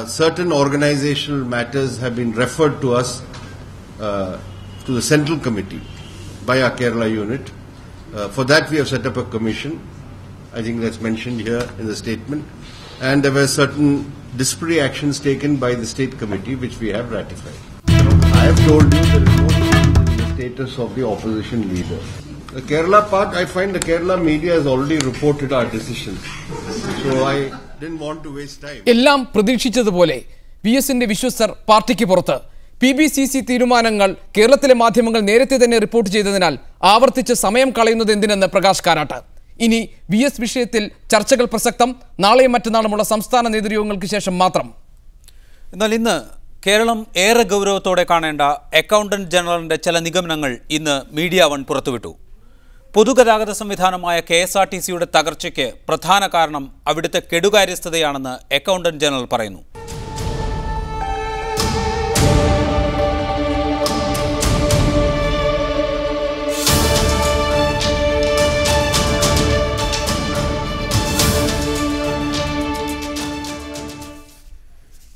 certain organizational matters have been referred to us, to the Central Committee by our Kerala unit. For that we have set up a commission. I think that's mentioned here in the statement. And there were certain disciplinary actions taken by the State Committee which we have ratified. I have told you there is no change in the status of the opposition leader. The Kerala part, I find the Kerala media has already reported our decisions. So I didn't want to waste time. എല്ലാം പ്രതീക്ഷിച്ചതുപോലെ VSന്റെ വിശ്വസ്തർ പാർട്ടിക്ക് പുറത്ത് PBCC തീരുമാനങ്ങൾ കേരളത്തിലെ മാധ്യമങ്ങൾ നേരത്തെ തന്നെ report ചെയ്തതിനാൽ ആവർത്തിച്ച് സമയം കളയുന്നത് എന്തിനെന്ന് പ്രകാശ് കാരാട്ട്. ഇനി VS വിഷയത്തിൽ ചർച്ചകൾ പ്രസക്തം നാളെയും മറ്റന്നാളുമുള്ള സംസ്ഥാന നേതൃയോഗങ്ങൾക്ക് ശേഷം മാത്രം. എന്നാൽ ഇന്ന് കേരളം ഏറെ ഗൗരവത്തോടെ കാണേണ്ട അക്കൗണ്ടന്റ് ജനറലിന്റെ ചില നിഗമനങ്ങൾ ഇന്ന് മീഡിയ വൺ പുറത്തുവിട്ടു. പൊതുഗതാഗത സംവിധാനമായ KSRTCയുടെ തകർച്ചയ്ക്ക് പ്രധാന കാരണം അവിടുത്തെ കെടുകാര്യസ്ഥതയാണെന്ന് അക്കൗണ്ടന്റ് ജനറൽ പറയുന്നു.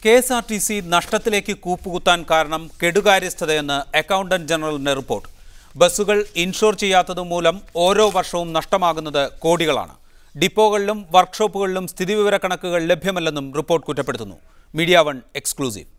KSRTC നഷ്ടത്തിലേക്ക് കൂപ്പുകുത്താൻ കാരണം കെടുകാര്യസ്ഥതയെന്ന് അക്കൗണ്ടന്റ് ജനറലിന്റെ റിപ്പോർട്ട്. ബസ്സുകൾ ഇൻഷുർ ചെയ്യാത്തതുമൂലം ഓരോ വർഷവും നഷ്ടമാകുന്നത് കോടികളാണ്. ഡിപ്പോകളിലും വർക്ക്ഷോപ്പുകളിലും സ്ഥിതിവിവര കണക്കുകൾ ലഭ്യമല്ലെന്നും റിപ്പോർട്ട് കുറ്റപ്പെടുത്തുന്നു. Media one exclusive.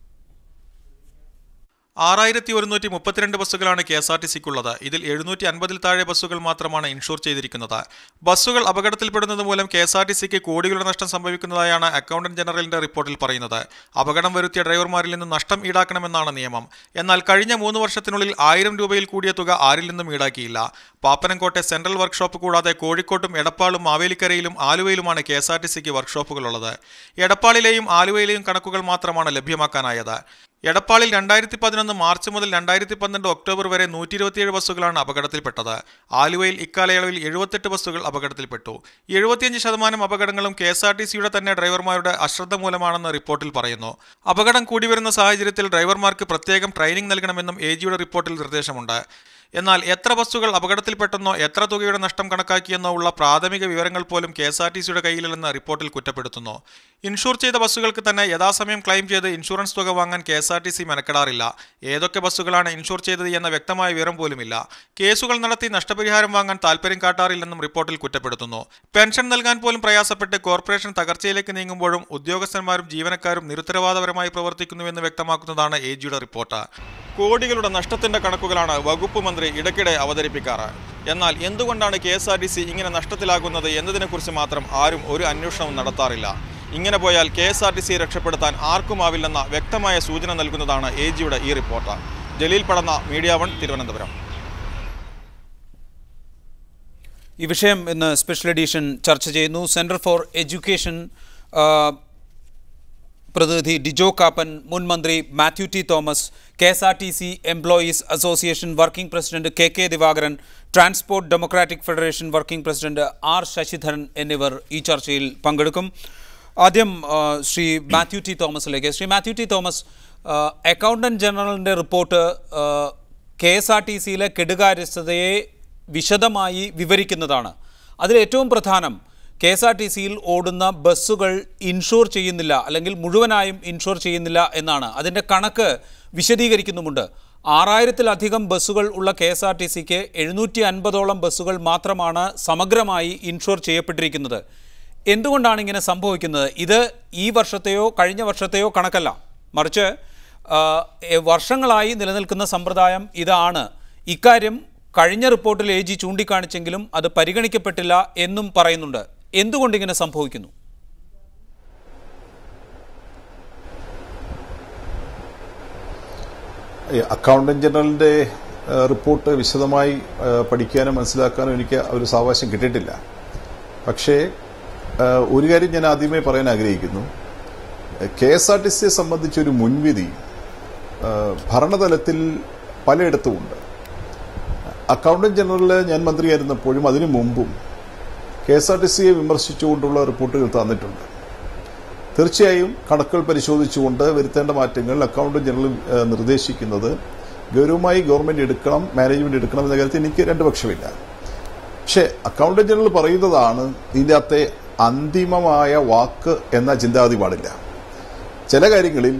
6132 ബസ്സുകളാണ് KSRTCക്കുള്ളത്. ഇതിൽ 750-ൽ താഴെ ബസ്സുകൾ മാത്രമാണ് ഇൻഷുർ ചെയ്തിരിക്കുന്നത്. ബസ്സുകൾ അപകടത്തിൽപ്പെടുന്നത് മൂലം KSRTCക്ക് കോടികളുടെ നഷ്ടം സംഭവിക്കുന്നതായാണ് അക്കൗണ്ടന്റ് ജനറലിന്റെ റിപ്പോർട്ടിൽ പറയുന്നത്. അപകടം വരുത്തിയ ഡ്രൈവർമാരിൽ നിന്നും നഷ്ടം ഈടാക്കണമെന്നാണ് നിയമം. എന്നാൽ കഴിഞ്ഞ 3 വർഷത്തിനുള്ളിൽ 1000 രൂപയിൽ കൂടിയ തുക ആരിൽ നിന്നും ഈടാക്കിയില്ല. പാപ്പനംകോട്ടെ സെൻട്രൽ വർക്ക്ഷോപ്പ് കൂടാതെ കോഴിക്കോട്ടും എടപ്പാളും മാവേലിക്കരയിലും ആലുവയിലുമാണ് KSRTCക്ക് വർക്ക്ഷോപ്പുകളുള്ളത്. എടപ്പാളിലെയും ആലുവയിലെയും കണക്കുകൾ മാത്രമാണ് ലഭ്യമാക്കാനായത്. എടപ്പാളിൽ 2011 മാർച്ച് മുതൽ 2012 ഒക്ടോബർ വരെ 127 ബസ്സുകളാണ് അപകടത്തിൽപ്പെട്ടത്. ആലുവയിൽ ഇക്കാലയളവിൽ 78 ബസ്സുകൾ അപകടത്തിൽപ്പെട്ടു. 75% അപകടങ്ങളും KSRTCയുടെ തന്നെ ഡ്രൈവർമാരുടെ അശ്രദ്ധ മൂലമാണെന്ന് റിപ്പോർട്ടിൽ പറയുന്നു. അപകടം കൂടിവരുന്ന സാഹചര്യത്തിൽ ഡ്രൈവർമാർക്ക് പ്രത്യേകം ട്രെയിനിംഗ് നൽകണമെന്നും AGയുടെ റിപ്പോർട്ടിൽ നിർദ്ദേശമുണ്ട്. എന്നാൽ എത്ര ബസ്സുകൾ അപകടത്തിൽപ്പെട്ടെന്നോ എത്ര തുകയുടെ നഷ്ടം കണക്കാക്കിയെന്നോ ഉള്ള പ്രാഥമിക വിവരങ്ങൾ പോലും KSRTCയുടെ കയ്യിലില്ലെന്ന് റിപ്പോർട്ടിൽ കുറ്റപ്പെടുത്തുന്നു. ഇൻഷൂർ ചെയ്ത ബസ്സുകൾക്ക് തന്നെ യഥാസമയം ക്ലെയിം ചെയ്ത് ഇൻഷുറൻസ് തുക വാങ്ങാൻ KSRTC മെനക്കെടാറില്ല. ഏതൊക്കെ ബസ്സുകളാണ് ഇൻഷൂർ ചെയ്തത് എന്ന വ്യക്തമായ വിവരം പോലുമില്ല. കേസുകൾ നടത്തി നഷ്ടപരിഹാരം വാങ്ങാൻ താൽപ്പര്യം കാട്ടാറില്ലെന്നും റിപ്പോർട്ടിൽ കുറ്റപ്പെടുത്തുന്നു. പെൻഷൻ നൽകാൻ പോലും പ്രയാസപ്പെട്ട് കോർപ്പറേഷൻ തകർച്ചയിലേക്ക് നീങ്ങുമ്പോഴും ഉദ്യോഗസ്ഥന്മാരും ജീവനക്കാരും നിരുത്തരവാദപരമായി പ്രവർത്തിക്കുന്നുവെന്ന് വ്യക്തമാക്കുന്നതാണ് AGയുടെ റിപ്പോർട്ട്. കോടികളുടെ നഷ്ടത്തിന്റെ കണക്കുകളാണ് വകുപ്പ് മന്ത്രി ഇടയ്ക്കിടെ അവതരിപ്പിക്കാറ്. എന്നാൽ എന്തുകൊണ്ടാണ് KSRTC ഇങ്ങനെ നഷ്ടത്തിലാകുന്നത് എന്നതിനെക്കുറിച്ച് മാത്രം ആരും ഒരു അന്വേഷണവും നടത്താറില്ല. ഇങ്ങനെ പോയാൽ KSRTC രക്ഷപ്പെടുത്താൻ ആർക്കുമാവില്ലെന്ന വ്യക്തമായ സൂചന നൽകുന്നതാണ് AGയുടെ ഈ റിപ്പോർട്ട്. ജലീൽ പടന്ന, മീഡിയ വൺ, തിരുവനന്തപുരം. ഈ വിഷയം ഇന്ന് സ്പെഷ്യൽ എഡിഷൻ ചർച്ച ചെയ്യുന്നു. സെന്റർ ഫോർ എഡ്യൂക്കേഷൻ പ്രതിനിധി ഡിജോ കാപ്പൻ, മുൻ മന്ത്രി Mathew T Thomas, KSRTC employees association working president KK Divakaran, transport democratic federation working president R Sasidharan എന്നിവർ ഈ ചർച്ചയിൽ പങ്കെടുക്കും. ആദ്യം ശ്രീ മാത്യു ടി തോമസിലേക്ക്. ശ്രീ മാത്യു ടി തോമസ്, അക്കൗണ്ടന്റ് ജനറലിൻ്റെ റിപ്പോർട്ട് KSRTCയിലെ കെടുകാര്യസ്ഥതയെ വിശദമായി വിവരിക്കുന്നതാണ്. അതിൽ ഏറ്റവും പ്രധാനം KSRTCയിൽ ഓടുന്ന ബസ്സുകൾ ഇൻഷുർ ചെയ്യുന്നില്ല, അല്ലെങ്കിൽ മുഴുവനായും ഇൻഷുർ ചെയ്യുന്നില്ല എന്നാണ്. അതിൻ്റെ കണക്ക് വിശദീകരിക്കുന്നുമുണ്ട്. 6000-ലധികം ബസ്സുകൾ ഉള്ള KSRTCക്ക് 750ഓളം ബസ്സുകൾ മാത്രമാണ് സമഗ്രമായി ഇൻഷുർ ചെയ്യപ്പെട്ടിരിക്കുന്നത്. എന്തുകൊണ്ടാണ് ഇങ്ങനെ സംഭവിക്കുന്നത്? ഇത് ഈ വർഷത്തെയോ കഴിഞ്ഞ വർഷത്തെയോ കണക്കല്ല, മറിച്ച് വർഷങ്ങളായി നിലനിൽക്കുന്ന സമ്പ്രദായം ഇതാണ്. ഇക്കാര്യം കഴിഞ്ഞ റിപ്പോർട്ടിൽ AG ചൂണ്ടിക്കാണിച്ചെങ്കിലും അത് പരിഗണിക്കപ്പെട്ടില്ല എന്നും പറയുന്നുണ്ട്. എന്തുകൊണ്ടിങ്ങനെ സംഭവിക്കുന്നു? അക്കൗണ്ടന്റ് ജനറലിന്റെ റിപ്പോർട്ട് വിശദമായി പഠിക്കാനും മനസ്സിലാക്കാനും എനിക്ക് ഒരു സാവകാശം കിട്ടിയിട്ടില്ല. പക്ഷേ ഒരു കാര്യം ഞാൻ ആദ്യമേ പറയാൻ ആഗ്രഹിക്കുന്നു. KSRTCയെ സംബന്ധിച്ചൊരു മുൻവിധി ഭരണതലത്തിൽ പലയിടത്തുമുണ്ട്. അക്കൗണ്ടന്റ് ജനറൽ ഞാൻ മന്ത്രിയായിരുന്നപ്പോഴും അതിനു മുമ്പും KSRTCയെ വിമർശിച്ചുകൊണ്ടുള്ള റിപ്പോർട്ടുകൾ തന്നിട്ടുണ്ട്. തീർച്ചയായും കണക്കുകൾ പരിശോധിച്ചുകൊണ്ട് വരുത്തേണ്ട മാറ്റങ്ങൾ അക്കൗണ്ടന്റ് ജനറൽ നിർദ്ദേശിക്കുന്നത് ഗൗരവമായി ഗവൺമെന്റ് എടുക്കണം, മാനേജ്മെന്റ് എടുക്കണം എന്ന കാര്യത്തിൽ എനിക്ക് രണ്ട് പക്ഷമില്ല. പക്ഷേ അക്കൗണ്ടന്റ് ജനറൽ പറയുന്നതാണ് ഇതിൻ്റെ അകത്തെ അന്തിമമായ വാക്ക് എന്ന ചിന്താഗതി പാടില്ല. ചില കാര്യങ്ങളിൽ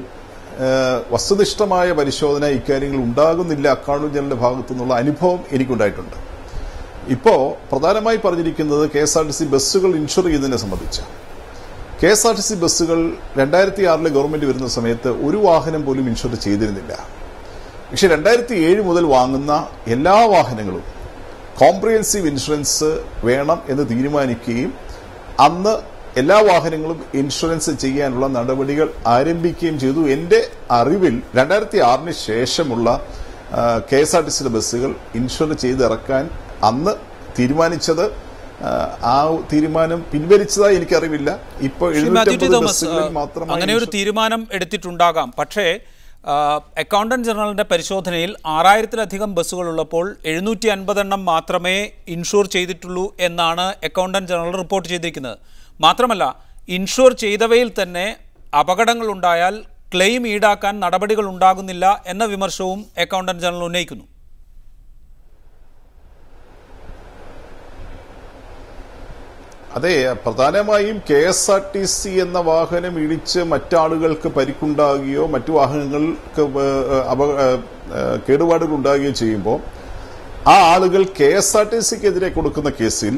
വസ്തുനിഷ്ഠമായ പരിശോധന ഇക്കാര്യങ്ങൾ ഉണ്ടാകുന്നില്ല അക്കൗണ്ടന്റ് ജനറലിന്റെ ഭാഗത്തു നിന്നുള്ള അനുഭവം എനിക്കുണ്ടായിട്ടുണ്ട്. ഇപ്പോൾ പ്രധാനമായി പറഞ്ഞിരിക്കുന്നത് KSRTC ബസ്സുകൾ ഇൻഷുർ ചെയ്യുന്നതിനെ സംബന്ധിച്ച്. KSRTC ബസ്സുകൾ 2006 ഗവൺമെന്റ് വരുന്ന സമയത്ത് ഒരു വാഹനം പോലും ഇൻഷുർ ചെയ്തിരുന്നില്ല. പക്ഷെ 2007 മുതൽ വാങ്ങുന്ന എല്ലാ വാഹനങ്ങളും കോംപ്രിഹെൻസീവ് ഇൻഷുറൻസ് വേണം എന്ന് തീരുമാനിക്കുകയും അന്ന് എല്ലാ വാഹനങ്ങളും ഇൻഷുറൻസ് ചെയ്യാനുള്ള നടപടികൾ ആരംഭിക്കുകയും ചെയ്തു. എന്റെ അറിവിൽ 2006 ശേഷമുള്ള KSRTCയുടെ ബസ്സുകൾ ഇൻഷുർ ചെയ്തിറക്കാൻ അന്ന് തീരുമാനിച്ചത് ആ തീരുമാനം പിൻവലിച്ചതായി എനിക്കറിവില്ല. ഇപ്പോൾ അങ്ങനെ ഒരു തീരുമാനം എടുത്തിട്ടുണ്ടാകാം. പക്ഷേ അക്കൗണ്ടന്റ് ജനറലിന്റെ പരിശോധനയിൽ 6000-ലധികം ബസ്സുകളുള്ളപ്പോൾ 750 മാത്രമേ ഇൻഷുർ ചെയ്തിട്ടുള്ളൂ എന്നാണ് അക്കൗണ്ടന്റ് ജനറൽ റിപ്പോർട്ട് ചെയ്തിരിക്കുന്നത്. മാത്രമല്ല, ഇൻഷുർ ചെയ്തവയിൽ തന്നെ അപകടങ്ങളുണ്ടായാൽ ക്ലെയിം ഈടാക്കാൻ നടപടികൾ ഉണ്ടാകുന്നില്ല എന്ന വിമർശനവും അക്കൗണ്ടന്റ് ജനറൽ ഉന്നയിക്കുന്നു. അതെ, പ്രധാനമായും KSRTC എന്ന വാഹനം ഇടിച്ച് മറ്റാളുകൾക്ക് പരിക്കുണ്ടാകുകയോ മറ്റു വാഹനങ്ങൾക്ക് കേടുപാടുകൾ ഉണ്ടാകുകയോ ചെയ്യുമ്പോൾ ആ ആളുകൾ KSRTCക്കെതിരെ കൊടുക്കുന്ന കേസിൽ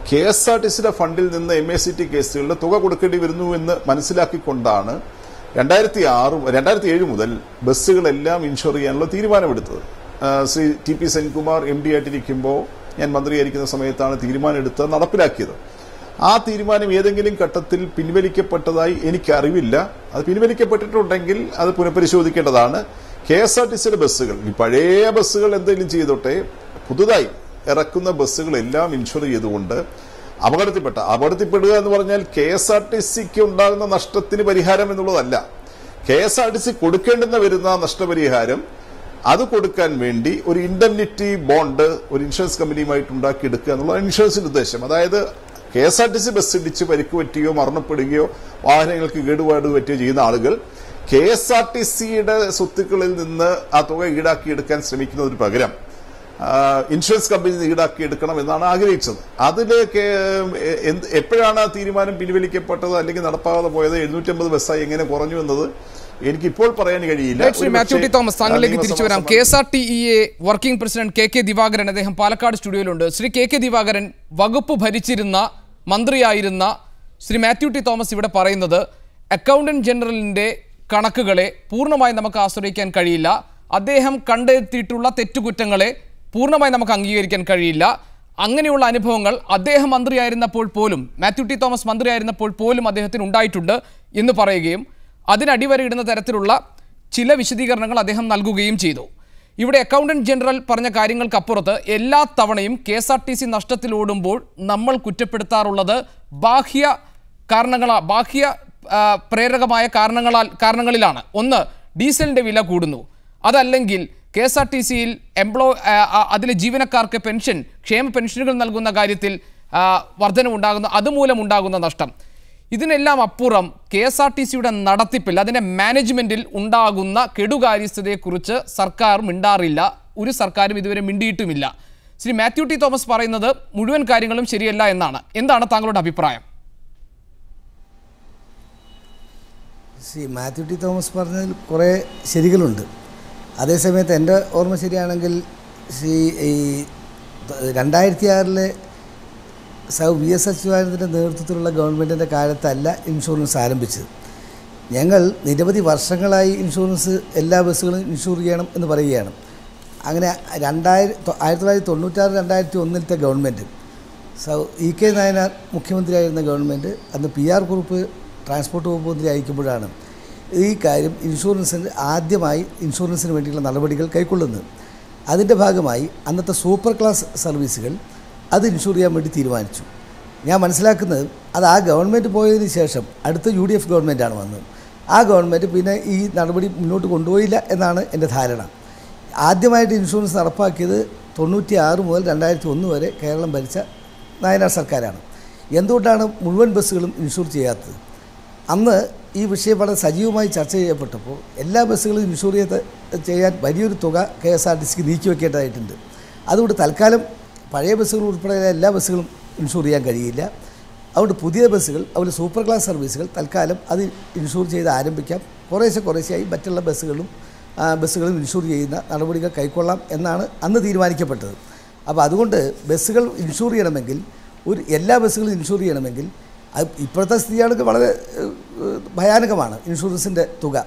KSRTCയുടെ ഫണ്ടിൽ നിന്ന് MACT കേസുകളുടെ തുക കൊടുക്കേണ്ടി വരുന്നു എന്ന് മനസ്സിലാക്കിക്കൊണ്ടാണ് 2007 മുതൽ ബസ്സുകളെല്ലാം ഇൻഷുർ ചെയ്യാനുള്ള തീരുമാനമെടുത്തത്. ശ്രീ TP സെൻകുമാർ MD ആയിട്ടിരിക്കുമ്പോൾ ഞാൻ മന്ത്രിയായിരിക്കുന്ന സമയത്താണ് തീരുമാനമെടുത്ത് നടപ്പിലാക്കിയത്. ആ തീരുമാനം ഏതെങ്കിലും ഘട്ടത്തിൽ പിൻവലിക്കപ്പെട്ടതായി എനിക്കറിവില്ല. അത് പിൻവലിക്കപ്പെട്ടിട്ടുണ്ടെങ്കിൽ അത് പുനഃപരിശോധിക്കേണ്ടതാണ്. KSRTCയുടെ ബസ്സുകൾ, ഈ പഴയ ബസ്സുകൾ എന്തെങ്കിലും ചെയ്തോട്ടെ, പുതുതായി ഇറക്കുന്ന ബസ്സുകളെല്ലാം ഇൻഷുർ ചെയ്തുകൊണ്ട് അപകടത്തിൽപ്പെടുക എന്ന് പറഞ്ഞാൽ KSRTCക്ക് ഉണ്ടാകുന്ന നഷ്ടത്തിന് പരിഹാരം എന്നുള്ളതല്ല. KSRTC കൊടുക്കേണ്ടെന്ന് വരുന്ന നഷ്ടപരിഹാരം അത് കൊടുക്കാൻ വേണ്ടി ഒരു ഇൻഡംനിറ്റി ബോണ്ട് ഒരു ഇൻഷുറൻസ് കമ്പനിയുമായിട്ട് ഉണ്ടാക്കിയെടുക്കുക എന്നുള്ള ഇൻഷുറൻസിന്റെ ഉദ്ദേശം. അതായത് KSRTC ബസ് ഇടിച്ച് പരിക്ക് പറ്റുകയോ മരണപ്പെടുകയോ വാഹനങ്ങൾക്ക് കേടുപാട് പറ്റുകയോ ചെയ്യുന്ന ആളുകൾ KSRTCയുടെ സ്വത്തുക്കളിൽ നിന്ന് ആ തുക ഈടാക്കിയെടുക്കാൻ ശ്രമിക്കുന്നതിന് പകരം ഇൻഷുറൻസ് കമ്പനി ഈടാക്കിയെടുക്കണം എന്നാണ് ആഗ്രഹിച്ചത്. അതിലേക്ക് എപ്പോഴാണ് ആ തീരുമാനം പിൻവലിക്കപ്പെട്ടത് അല്ലെങ്കിൽ നടപ്പാകാതെ പോയത്, 750 ബസ്സായി എങ്ങനെ കുറഞ്ഞു എന്നത് എനിക്കിപ്പോൾ പറയാൻ കഴിയില്ല. ശ്രീ മാത്യു ടി തോമസ്, താങ്കളിലേക്ക് തിരിച്ചു വരാം. KSRTEA working president KK Divakaran, അദ്ദേഹം പാലക്കാട് സ്റ്റുഡിയോയിലുണ്ട്. ശ്രീ KK ദിവാകരൻ, വകുപ്പ് ഭരിച്ചിരുന്ന മന്ത്രിയായിരുന്ന ശ്രീ മാത്യു ടി തോമസ് ഇവിടെ പറയുന്നത് അക്കൗണ്ടന്റ് ജനറലിന്റെ കണക്കുകളെ പൂർണ്ണമായി നമുക്ക് ആശ്രയിക്കാൻ കഴിയില്ല. അദ്ദേഹം കണ്ടെത്തിയിട്ടുള്ള തെറ്റുകുറ്റങ്ങളെ പൂർണ്ണമായി നമുക്ക് അംഗീകരിക്കാൻ കഴിയില്ല. അങ്ങനെയുള്ള അനുഭവങ്ങൾ അദ്ദേഹം മന്ത്രിയായിരുന്നപ്പോൾ പോലും, മാത്യു ടി തോമസ് മന്ത്രിയായിരുന്നപ്പോൾ പോലും അദ്ദേഹത്തിന് ഉണ്ടായിട്ടുണ്ട് എന്ന് പറയുകയും അതിനടിവരയിടുന്ന തരത്തിലുള്ള ചില വിശദീകരണങ്ങൾ അദ്ദേഹം നൽകുകയും ചെയ്തു. ഇവിടെ അക്കൗണ്ടന്റ് ജനറൽ പറഞ്ഞ കാര്യങ്ങൾക്കപ്പുറത്ത് എല്ലാ തവണയും KSRTC നഷ്ടത്തിലോടുമ്പോൾ നമ്മൾ കുറ്റപ്പെടുത്താറുള്ളത് ബാഹ്യ പ്രേരകമായ കാരണങ്ങളിലാണ്. ഒന്ന്, ഡീസലിന്റെ വില കൂടുന്നു, അതല്ലെങ്കിൽ KSRTCയിൽ അതിലെ ജീവനക്കാർക്ക് ക്ഷേമ പെൻഷനുകൾ നൽകുന്ന കാര്യത്തിൽ വർധനവുണ്ടാകുന്നു, അതുമൂലമുണ്ടാകുന്ന നഷ്ടം. ഇതിനെല്ലാം അപ്പുറം KSRTCയുടെ നടത്തിപ്പിൽ, അതിൻ്റെ മാനേജ്മെന്റിൽ ഉണ്ടാകുന്ന കെടുകാര്യസ്ഥതയെക്കുറിച്ച് സർക്കാർ മിണ്ടാറില്ല. ഒരു സർക്കാരും ഇതുവരെ മിണ്ടിയിട്ടുമില്ല. ശ്രീ മാത്യു ടി തോമസ് പറയുന്നത് മുഴുവൻ കാര്യങ്ങളും ശരിയല്ല എന്നാണ്. എന്താണ് താങ്കളുടെ അഭിപ്രായം? ശ്രീ മാത്യു ടി തോമസ് പറഞ്ഞതിൽ കുറേ ശരികളുണ്ട്. അതേസമയത്ത് എൻ്റെ ഓർമ്മ ശരിയാണെങ്കിൽ ശ്രീ 2006 VS അച്യുതാനന്ദൻ്റെ നേതൃത്വത്തിലുള്ള ഗവൺമെൻറ്റിൻ്റെ കാലത്തല്ല ഇൻഷുറൻസ് ആരംഭിച്ചത്. ഞങ്ങൾ നിരവധി വർഷങ്ങളായി ഇൻഷുറൻസ് എല്ലാ ബസ്സുകളും ഇൻഷുർ ചെയ്യണം എന്ന് പറയുകയാണ്. അങ്ങനെ 1996-2001 ഗവൺമെൻറ് EK നായനാർ മുഖ്യമന്ത്രിയായിരുന്ന ഗവൺമെൻറ്, അന്ന് PR കുറുപ്പ് ട്രാൻസ്പോർട്ട് വകുപ്പ് മന്ത്രി അയക്കുമ്പോഴാണ് ഈ കാര്യം ആദ്യമായി ഇൻഷുറൻസിന് വേണ്ടിയുള്ള നടപടികൾ കൈക്കൊള്ളുന്നത്. അതിൻ്റെ ഭാഗമായി അന്നത്തെ സൂപ്പർ ക്ലാസ് സർവീസുകൾ അത് ഇൻഷുർ ചെയ്യാൻ വേണ്ടി തീരുമാനിച്ചു. ഞാൻ മനസ്സിലാക്കുന്നത് അത് ആ ഗവൺമെൻറ് പോയതിന് ശേഷം അടുത്ത UDF ഗവൺമെൻറ്റാണ് വന്നത്. ആ ഗവൺമെൻറ് പിന്നെ ഈ നടപടി മുന്നോട്ട് കൊണ്ടുപോയില്ല എന്നാണ് എൻ്റെ ധാരണ. ആദ്യമായിട്ട് ഇൻഷുറൻസ് നടപ്പാക്കിയത് 96 മുതൽ 2001 വരെ കേരളം ഭരിച്ച നായനാർ സർക്കാരാണ്. എന്തുകൊണ്ടാണ് മുഴുവൻ ബസ്സുകളും ഇൻഷുർ ചെയ്യാത്തത്? അന്ന് ഈ വിഷയം വളരെ സജീവമായി ചർച്ച ചെയ്യപ്പെട്ടപ്പോൾ എല്ലാ ബസ്സുകളും ഇൻഷുർ ചെയ്യാൻ വലിയൊരു തുക KSRTCക്ക് നീക്കി വയ്ക്കേണ്ടതായിട്ടുണ്ട്. അതുകൊണ്ട് തൽക്കാലം പഴയ ബസ്സുകൾ ഉൾപ്പെടെ എല്ലാ ബസ്സുകളും ഇൻഷുർ ചെയ്യാൻ കഴിയില്ല. അതുകൊണ്ട് പുതിയ ബസ്സുകൾ അതുപോലെ സൂപ്പർ ക്ലാസ് സർവീസുകൾ തൽക്കാലം അത് ഇൻഷൂർ ചെയ്ത് ആരംഭിക്കാം. കുറേശ്ശെയായി മറ്റുള്ള ബസ്സുകളും ഇൻഷൂർ ചെയ്യുന്ന നടപടികൾ കൈക്കൊള്ളാം എന്നാണ് അന്ന് തീരുമാനിക്കപ്പെട്ടത്. അപ്പോൾ അതുകൊണ്ട് ബസ്സുകൾ ഇൻഷൂർ ചെയ്യണമെങ്കിൽ എല്ലാ ബസ്സുകളും ഇൻഷൂർ ചെയ്യണമെങ്കിൽ അത് ഇപ്പോഴത്തെ സ്ഥിതിയാണെങ്കിൽ വളരെ ഭയാനകമാണ് ഇൻഷുറൻസിൻ്റെ തുക.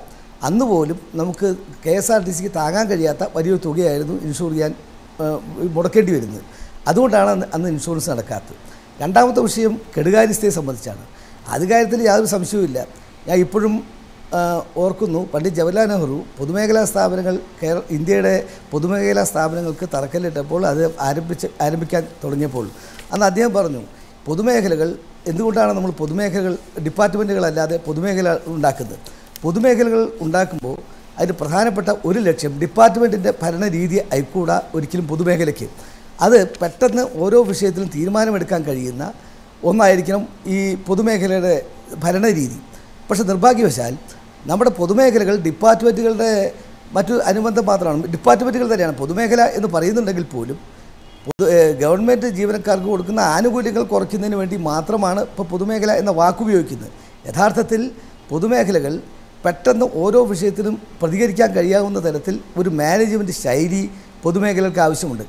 അന്ന് പോലും നമുക്ക് KSRTCക്ക് താങ്ങാൻ കഴിയാത്ത വലിയൊരു തുകയായിരുന്നു ഇൻഷൂർ ചെയ്യാൻ മുടക്കേണ്ടി വരുന്നത്. അതുകൊണ്ടാണ് അന്ന് ഇൻഷുറൻസ് നടക്കാത്തത്. രണ്ടാമത്തെ വിഷയം കെടുകാര്യസ്ഥയെ സംബന്ധിച്ചാണ്. അത് കാര്യത്തിൽ യാതൊരു സംശയവുമില്ല. ഞാൻ ഇപ്പോഴും ഓർക്കുന്നു, പണ്ഡിറ്റ് ജവഹർലാൽ നെഹ്റു പൊതുമേഖലാ സ്ഥാപനങ്ങൾ ഇന്ത്യയുടെ പൊതുമേഖലാ സ്ഥാപനങ്ങൾക്ക് തറക്കല്ലിട്ടപ്പോൾ അത് ആരംഭിക്കാൻ തുടങ്ങിയപ്പോൾ അന്ന് അദ്ദേഹം പറഞ്ഞു, പൊതുമേഖലകൾ എന്തുകൊണ്ടാണ് നമ്മൾ പൊതുമേഖലകൾ ഡിപ്പാർട്ട്മെൻറ്റുകളല്ലാതെ പൊതുമേഖല ഉണ്ടാക്കുന്നത്? പൊതുമേഖലകൾ ഉണ്ടാക്കുമ്പോൾ അതിന് പ്രധാനപ്പെട്ട ഒരു ലക്ഷ്യം ഡിപ്പാർട്ട്മെൻറ്റിൻ്റെ ഭരണരീതി ആയിക്കൂടാ ഒരിക്കലും പൊതുമേഖലയ്ക്ക്. അത് പെട്ടെന്ന് ഓരോ വിഷയത്തിലും തീരുമാനമെടുക്കാൻ കഴിയുന്ന ഒന്നായിരിക്കണം ഈ പൊതുമേഖലയുടെ ഭരണരീതി. പക്ഷേ നിർഭാഗ്യവശാൽ നമ്മുടെ പൊതുമേഖലകൾ ഡിപ്പാർട്ട്മെൻറ്റുകളുടെ മറ്റു അനുബന്ധം മാത്രമാണ്. ഡിപ്പാർട്ട്മെൻറ്റുകൾ തന്നെയാണ് പൊതുമേഖല എന്ന് പറയുന്നുണ്ടെങ്കിൽ പോലും ഗവൺമെൻറ് ജീവനക്കാർക്ക് കൊടുക്കുന്ന ആനുകൂല്യങ്ങൾ കുറയ്ക്കുന്നതിന് വേണ്ടി മാത്രമാണ് ഇപ്പോൾ പൊതുമേഖല എന്ന വാക്കുപയോഗിക്കുന്നത്. യഥാർത്ഥത്തിൽ പൊതുമേഖലകൾ പെട്ടെന്ന് ഓരോ വിഷയത്തിലും പ്രതികരിക്കാൻ കഴിയാവുന്ന തരത്തിൽ ഒരു മാനേജ്മെൻറ്റ് ശൈലി പൊതുമേഖലകൾക്ക് ആവശ്യമുണ്ട്.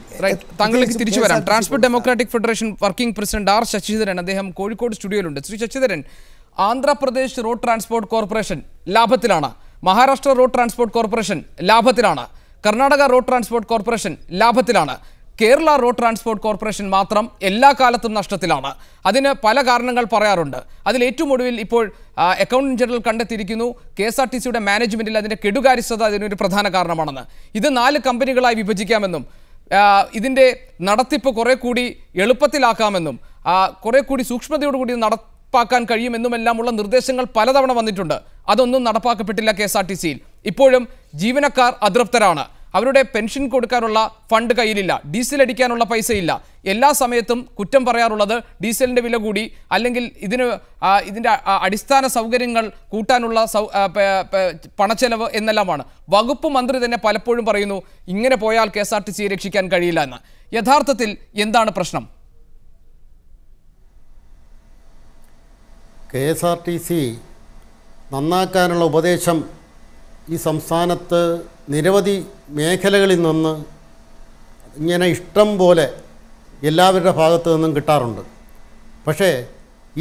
താങ്കളിലേക്ക് തിരിച്ചു വരാം. Transport democratic federation working president R. Sasidharan, അദ്ദേഹം കോഴിക്കോട് സ്റ്റുഡിയോയിലുണ്ട്. Shri Sasidharan, Andhra Pradesh road transport corporation ലാഭത്തിലാണ്, മഹാരാഷ്ട്ര റോഡ് ട്രാൻസ്പോർട്ട് കോർപ്പറേഷൻ ലാഭത്തിലാണ്, കർണാടക റോഡ് ട്രാൻസ്പോർട്ട് കോർപ്പറേഷൻ ലാഭത്തിലാണ്, കേരള റോഡ് ട്രാൻസ്പോർട്ട് കോർപ്പറേഷൻ മാത്രം എല്ലാ കാലത്തും നഷ്ടത്തിലാണ്. അതിന് പല കാരണങ്ങൾ പറയാറുണ്ട്. അതിൽ ഏറ്റവും ഒടുവിൽ ഇപ്പോൾ അക്കൗണ്ടന്റ് ജനറൽ കണ്ടെത്തിയിരിക്കുന്നു KSRTCയുടെ മാനേജ്മെന്റിൽ അതിൻ്റെ കെടുകാര്യസ്ഥത അതിനൊരു പ്രധാന കാരണമാണെന്ന്. ഇത് 4 കമ്പനികളായി വിഭജിക്കാമെന്നും ഇതിൻ്റെ നടത്തിപ്പ് കുറെ കൂടി എളുപ്പത്തിലാക്കാമെന്നും കുറെ കൂടി സൂക്ഷ്മതയോടുകൂടി നടപ്പാക്കാൻ കഴിയുമെന്നുമെല്ലാമുള്ള നിർദ്ദേശങ്ങൾ പലതവണ വന്നിട്ടുണ്ട്. അതൊന്നും നടപ്പാക്കപ്പെട്ടില്ല KSRTCയിൽ. ഇപ്പോഴും ജീവനക്കാർ അതൃപ്തരാണ്. അവരുടെ പെൻഷൻ കൊടുക്കാനുള്ള ഫണ്ട് കയ്യിലില്ല, ഡീസൽ അടിക്കാനുള്ള പൈസയില്ല. എല്ലാ സമയത്തും കുറ്റം പറയാറുള്ളത് ഡീസലിൻ്റെ വില കൂടി, അല്ലെങ്കിൽ ഇതിൻ്റെ അടിസ്ഥാന സൗകര്യങ്ങൾ കൂട്ടാനുള്ള പണച്ചെലവ് എന്നെല്ലാമാണ്. വകുപ്പ് മന്ത്രി തന്നെ പലപ്പോഴും പറയുന്നു ഇങ്ങനെ പോയാൽ KSRTCയെ രക്ഷിക്കാൻ കഴിയില്ല എന്ന്. യഥാർത്ഥത്തിൽ എന്താണ് പ്രശ്നം? KSRTC നന്നാക്കാനുള്ള ഉപദേശം ഈ സംസ്ഥാനത്ത് നിരവധി മേഖലകളിൽ നിന്ന് ഇങ്ങനെ ഇഷ്ടം പോലെ എല്ലാവരുടെ ഭാഗത്തു നിന്നും കിട്ടാറുണ്ട്. പക്ഷേ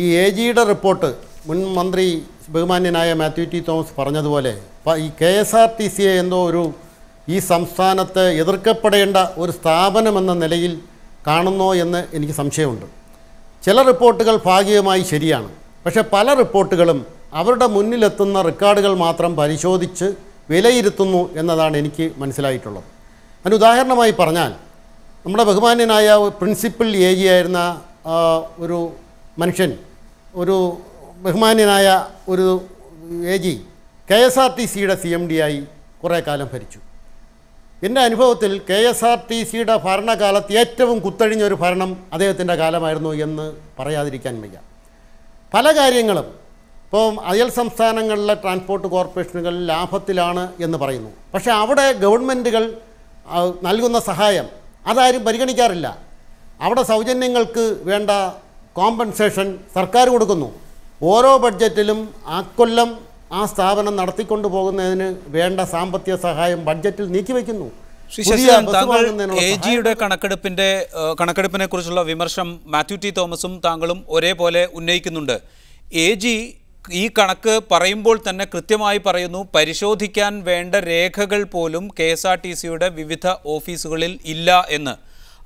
ഈ AGയുടെ റിപ്പോർട്ട് മുൻ മന്ത്രി ബഹുമാന്യനായ മാത്യു ടി തോമസ് പറഞ്ഞതുപോലെ ഈ KSRTCയെ എന്തോ ഈ സംസ്ഥാനത്ത് എതിർക്കപ്പെടേണ്ട ഒരു സ്ഥാപനമെന്ന നിലയിൽ കാണുന്നോ എന്ന് എനിക്ക് സംശയമുണ്ട്. ചില റിപ്പോർട്ടുകൾ ഭാഗികമായി ശരിയാണ്. പക്ഷേ പല റിപ്പോർട്ടുകളും അവരുടെ മുന്നിലെത്തുന്ന റെക്കോർഡുകൾ മാത്രം പരിശോധിച്ച് വിലയിരുത്തുന്നു എന്നതാണ് എനിക്ക് മനസ്സിലായിട്ടുള്ളത്. അതിന് ഉദാഹരണമായി പറഞ്ഞാൽ, നമ്മുടെ ബഹുമാന്യനായ പ്രിൻസിപ്പൽ AG ആയിരുന്ന ഒരു മനുഷ്യൻ, ഒരു ബഹുമാന്യനായ ഒരു AG KSRTCയുടെ CMD ആയി കുറേ കാലം ഭരിച്ചു. എൻ്റെ അനുഭവത്തിൽ KSRTCയുടെ ഭരണകാലത്ത് ഏറ്റവും കുത്തഴിഞ്ഞൊരു ഭരണം അദ്ദേഹത്തിൻ്റെ കാലമായിരുന്നു എന്ന് പറയാതിരിക്കാൻ വയ്യ. പല കാര്യങ്ങളും ഇപ്പോൾ അയൽ സംസ്ഥാനങ്ങളിലെ ട്രാൻസ്പോർട്ട് കോർപ്പറേഷനുകൾ ലാഭത്തിലാണ് എന്ന് പറയുന്നു. പക്ഷേ അവിടെ ഗവൺമെൻറ്റുകൾ നൽകുന്ന സഹായം അതാരും പരിഗണിക്കാറില്ല. അവിടെ സൗജന്യങ്ങൾക്ക് വേണ്ട കോമ്പൻസേഷൻ സർക്കാർ കൊടുക്കുന്നു. ഓരോ ബഡ്ജറ്റിലും കൊല്ലം ആ സ്ഥാപനം നടത്തിക്കൊണ്ടു പോകുന്നതിന് വേണ്ട സാമ്പത്തിക സഹായം ബഡ്ജറ്റിൽ നീക്കിവെക്കുന്നു. AGയുടെ കണക്കെടുപ്പിനെ കുറിച്ചുള്ള വിമർശനം മാത്യു ടി തോമസും താങ്കളും ഒരേപോലെ ഉന്നയിക്കുന്നുണ്ട്. AG ഈ കണക്ക് പറയുമ്പോൾ തന്നെ കൃത്യമായി പറയുന്നു, പരിശോധിക്കാൻ വേണ്ട രേഖകൾ പോലും KSRTCയുടെ വിവിധ ഓഫീസുകളിൽ ഇല്ല എന്ന്.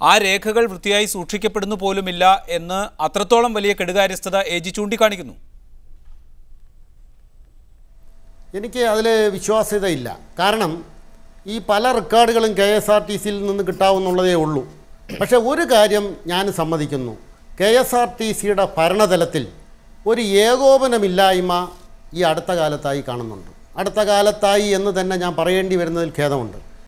ആ രേഖകൾ വൃത്തിയായി സൂക്ഷിക്കപ്പെടുന്നു പോലുമില്ല എന്ന് അത്രത്തോളം വലിയ കെടുകാര്യസ്ഥത AG ചൂണ്ടിക്കാണിക്കുന്നു. എനിക്ക് അതിൽ വിശ്വാസ്യതയില്ല. കാരണം ഈ പല റെക്കോർഡുകളും KSRTCയിൽ നിന്ന് കിട്ടാവുന്നുള്ളതേ ഉള്ളൂ. പക്ഷേ ഒരു കാര്യം ഞാൻ സമ്മതിക്കുന്നു, KSRTCയുടെ ഭരണതലത്തിൽ ഒരു ഏകോപനമില്ലായ്മ ഈ അടുത്ത കാലത്തായി കാണുന്നുണ്ട്. അടുത്ത കാലത്തായി എന്ന് തന്നെ ഞാൻ പറയേണ്ടി വരുന്നതിൽ ഖേദമുണ്ട്.